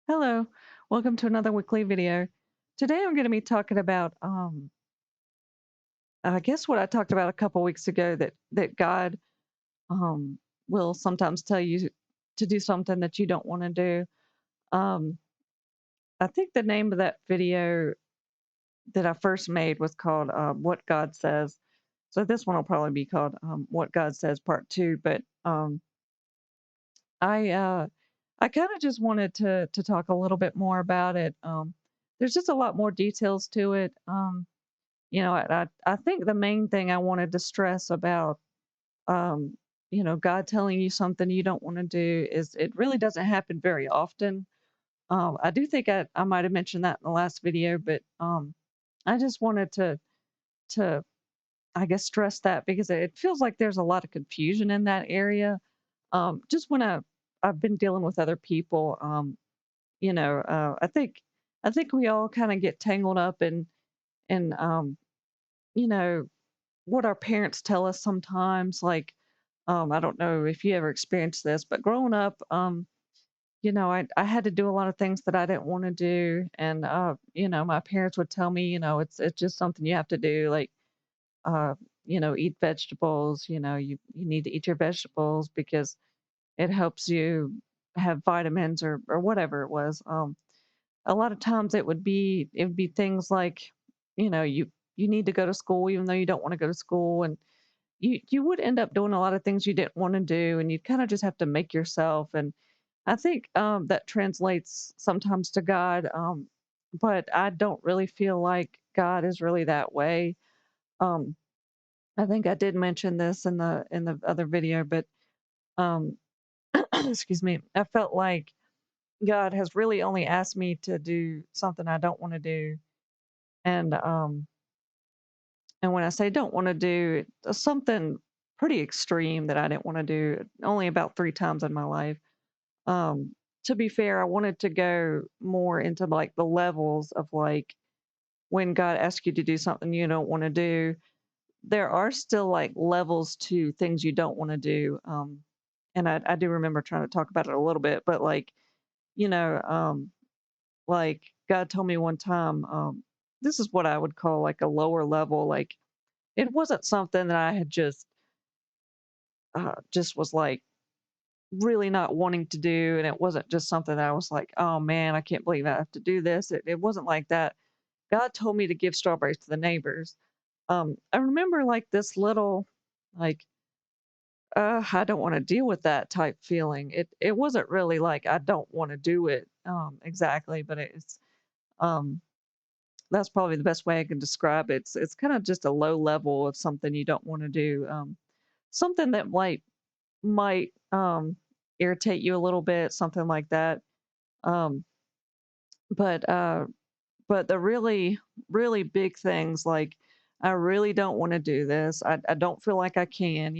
Hello, welcome to another weekly video. Today I'm going to be talking about, I guess what I talked about a couple weeks ago that God um, will sometimes tell you to do something that you don't want to do. Um, I think the name of that video that I first made was called "What God Says." So this one will probably be called "What God Says" Part Two. But I I kind of just wanted to talk a little bit more about it. There's just a lot more details to it. I think the main thing I wanted to stress about, um, God telling you something you don't want to do is it really doesn't happen very often. I do think I might have mentioned that in the last video, but I just wanted to I guess stress that because it feels like there's a lot of confusion in that area. Just when I've been dealing with other people, I think we all kind of get tangled up in you know what our parents tell us sometimes. Like, I don't know if you ever experienced this, but growing up, I had to do a lot of things that I didn't want to do, and my parents would tell me, it's just something you have to do, like, uh, eat vegetables. You need to eat your vegetables because it helps you have vitamins or whatever it was. A lot of times it would be things like, you need to go to school even though you don't want to go to school, and you would end up doing a lot of things you didn't want to do, and you kind of just have to make yourself. And I think that translates sometimes to God, but I don't really feel like God is really that way. Um, I think I did mention this in the other video, but um, excuse me, I felt like God has really only asked me to do something I don't want to do, and when I say don't want to do, something pretty extreme that I didn't want to do only about 3 times in my life. Um, to be fair, I wanted to go more into like the levels of like when God asks you to do something you don't want to do, there are still like levels to things you don't want to do. And I do remember trying to talk about it a little bit, but like, you know, um, like God told me one time, this is what I would call like a lower level. Like it wasn't something that I had just was like really not wanting to do, and it wasn't just something that I was like, "Oh, man, I can't believe I have to do this." It wasn't like that. God told me to give strawberries to the neighbors. I remember, like, this little, like, I don't wanna deal with that type feeling. It wasn't really like, I don't wanna do it, exactly, but um, that's probably the best way I can describe it. It's kinda just a low level of something you don't wanna do, something that might irritate you a little bit, something like that. Um, but but the really, really big things like I really don't want to do this. I don't feel like I can.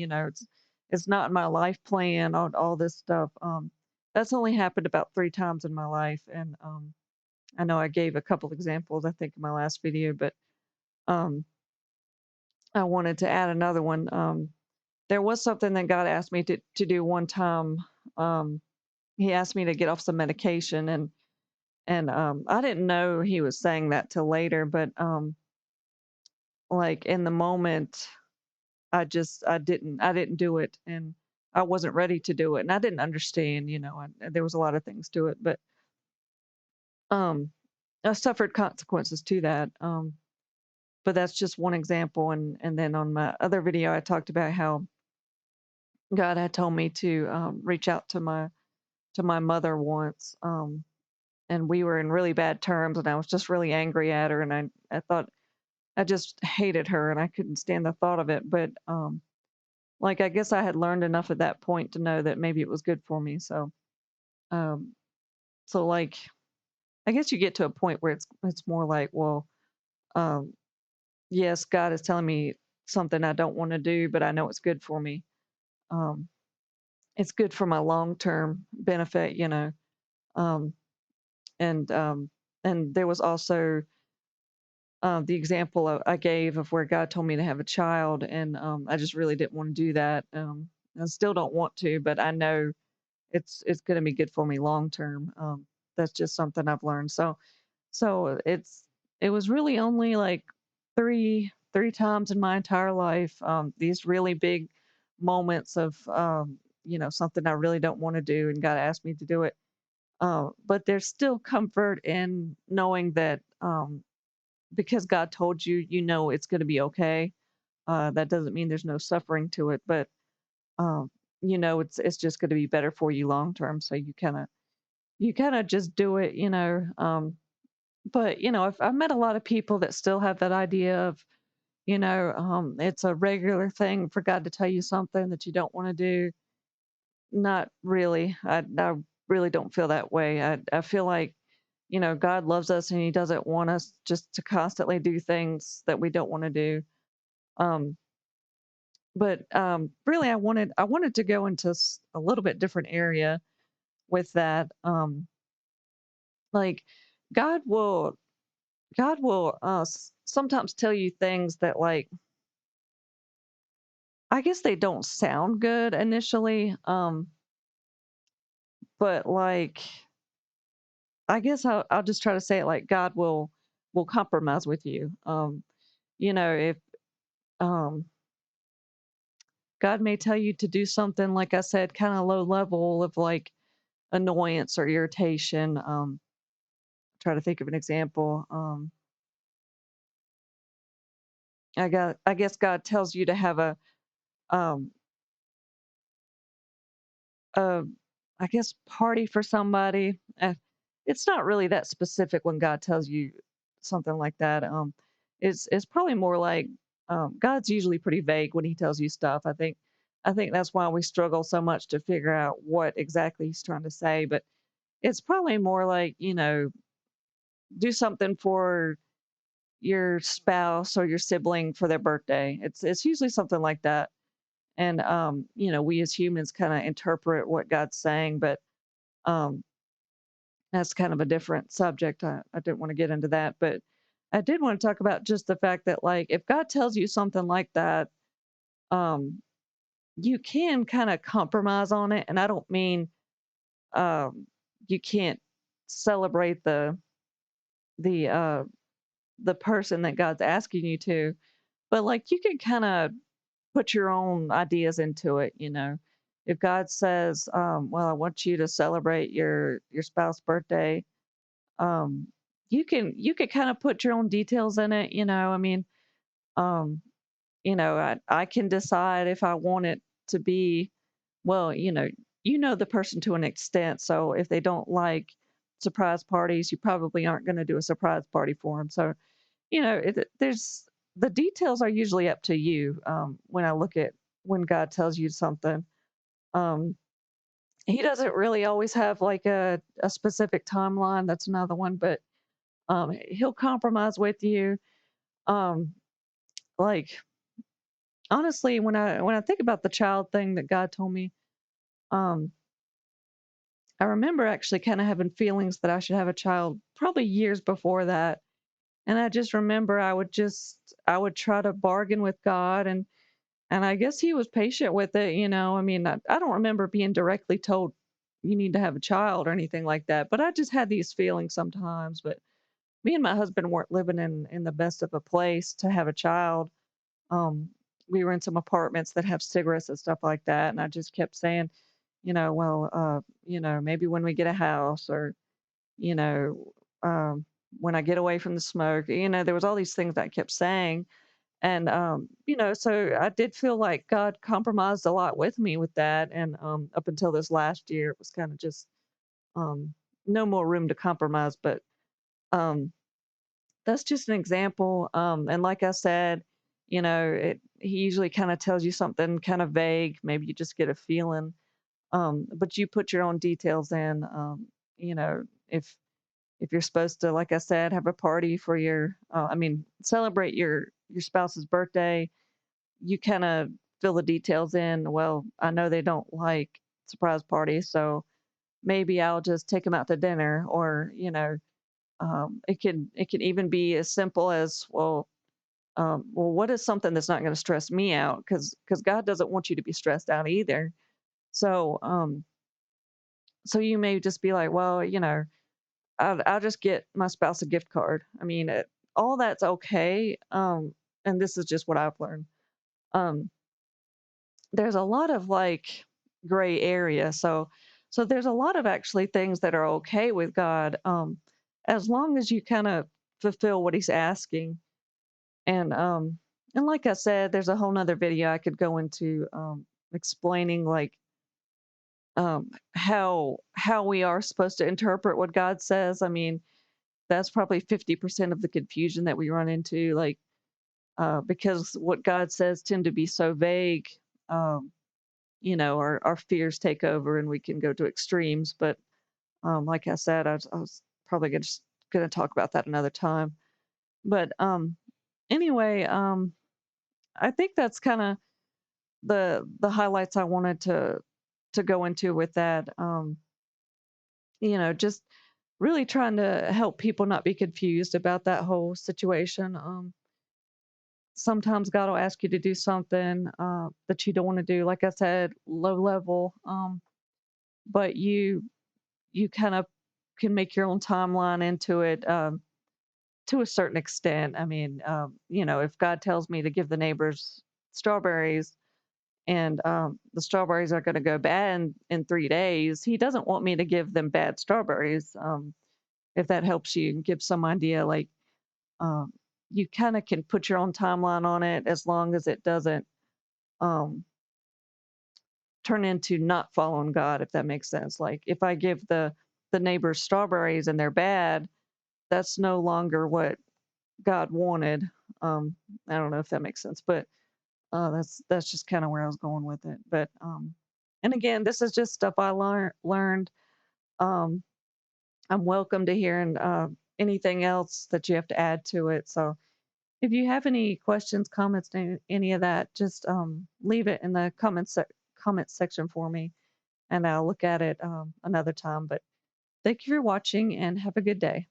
It's not in my life plan. All this stuff. That's only happened about 3 times in my life, and I know I gave a couple examples. I think in my last video, but um, I wanted to add another one. There was something that God asked me to do one time. Um, he asked me to get off some medication, and I didn't know he was saying that till later, but like in the moment, I didn't do it, and I wasn't ready to do it, and I didn't understand. There was a lot of things to it, but um, I suffered consequences to that. But that's just one example, and then on my other video, I talked about how God had told me to reach out to my mother once. And we were in really bad terms, and I was just really angry at her, and I thought I just hated her, and I couldn't stand the thought of it. But like I guess I had learned enough at that point to know that maybe it was good for me. Um, so like I guess you get to a point where it's more like, well, um, yes, God is telling me something I don't want to do, but I know it's good for me. Um, it's good for my long term benefit. Um, and there was also the example I gave of where God told me to have a child, and I just really didn't want to do that. I still don't want to, but I know it's going to be good for me long term. That's just something I've learned. So it was really only like three times in my entire life, these really big moments of, something I really don't want to do and God asked me to do it. But there's still comfort in knowing that, because God told you, it's going to be okay. That doesn't mean there's no suffering to it, but um, it's just going to be better for you long term. So you kind of just do it. But I've met a lot of people that still have that idea of, it's a regular thing for God to tell you something that you don't want to do. Not really. I really don't feel that way. I feel like, God loves us and He doesn't want us just to constantly do things that we don't want to do. Um, but really, I wanted to go into a little bit different area with that. Like God will God will sometimes tell you things that, like, I guess they don't sound good initially, but like I guess I'll just try to say it like God will compromise with you. If um, God may tell you to do something, like I said, kind of low level of like annoyance or irritation. Try to think of an example. I guess God tells you to have um, a I guess party for somebody. It's not really that specific when God tells you something like that. It's probably more like, God's usually pretty vague when He tells you stuff. I think that's why we struggle so much to figure out what exactly He's trying to say. But it's probably more like, do something for your spouse or your sibling for their birthday. It's usually something like that. And we as humans kind of interpret what God's saying, but um, that's kind of a different subject. I didn't want to get into that, but I did want to talk about just the fact that, like, if God tells you something like that, um, you can kind of compromise on it. And I don't mean, um, you can't celebrate the uh, the person that God's asking you to, but like you can kind of put your own ideas into it. If God says, "Well, I want you to celebrate your spouse's birthday," um, you could kind of put your own details in it. I mean, um, I can decide if I want it to be, well, the person to an extent. So if they don't like surprise parties, you probably aren't going to do a surprise party for them. So there's the details are usually up to you. When I look at when God tells you something, um, He doesn't really always have like a specific timeline. That's another one, but he'll compromise with you. Um, like honestly, when I think about the child thing that God told me, um, I remember actually kind of having feelings that I should have a child probably years before that. And I just remember I would try to bargain with God, and I guess He was patient with it. I mean, I don't remember being directly told you need to have a child or anything like that, but I just had these feelings sometimes. But me and my husband weren't living in the best of a place to have a child. Um, we were in some apartments that have cigarettes and stuff like that, and I just kept saying, well, maybe when we get a house, or you know, when I get away from the smoke, there was all these things that I kept saying, and so I did feel like God compromised a lot with me with that, and up until this last year, it was kind of just, um, no more room to compromise, but. Um, That's just an example, and like I said, he usually kinda tells you something kinda vague, maybe you just get a feeling, but you put your own details in. If you're supposed to, like I said, have a party for celebrate your spouse's birthday, you kinda fill the details in. Well, I know they don't like surprise parties, so maybe I'll just take them out to dinner, or, it can even be as simple as, well, what is something that's not going to stress me out? Because God doesn't want you to be stressed out either. So so you may just be like, well, I'll just get my spouse a gift card. I mean, all that's okay. And this is just what I've learned. Um, there's a lot of like gray area. So there's a lot of actually things that are okay with God, as long as you kind of fulfill what He's asking. And and like I said, there's a whole nother video I could go into, explaining like, how we are supposed to interpret what God says. I mean, that's probably 50% of the confusion that we run into, like, because what God says tend to be so vague. Um, our fears take over and we can go to extremes. But like I said, I was probably gonna talk about that another time. But anyway, I think that's kind of the highlights I wanted to go into with that. Just really trying to help people not be confused about that whole situation. Sometimes God will ask you to do something that you don't want to do. Like I said, low level, but you kind of can make your own timeline into it, to a certain extent. I mean, if God tells me to give the neighbors strawberries, and the strawberries are going to go bad in 3 days, He doesn't want me to give them bad strawberries. If that helps you give some idea, like, um, you kind of can put your own timeline on it as long as it doesn't um, turn into not following God, if that makes sense. Like if I give the neighbors strawberries and they're bad, that's no longer what God wanted. Um, I don't know if that makes sense, but that's just kind of where I was going with it. But and again, this is just stuff I learned. Um, I'm welcome to hearing anything else that you have to add to it. So if you have any questions, comments, any of that, just leave it in the comment section for me, and I'll look at it another time. But thank you for watching, and have a good day.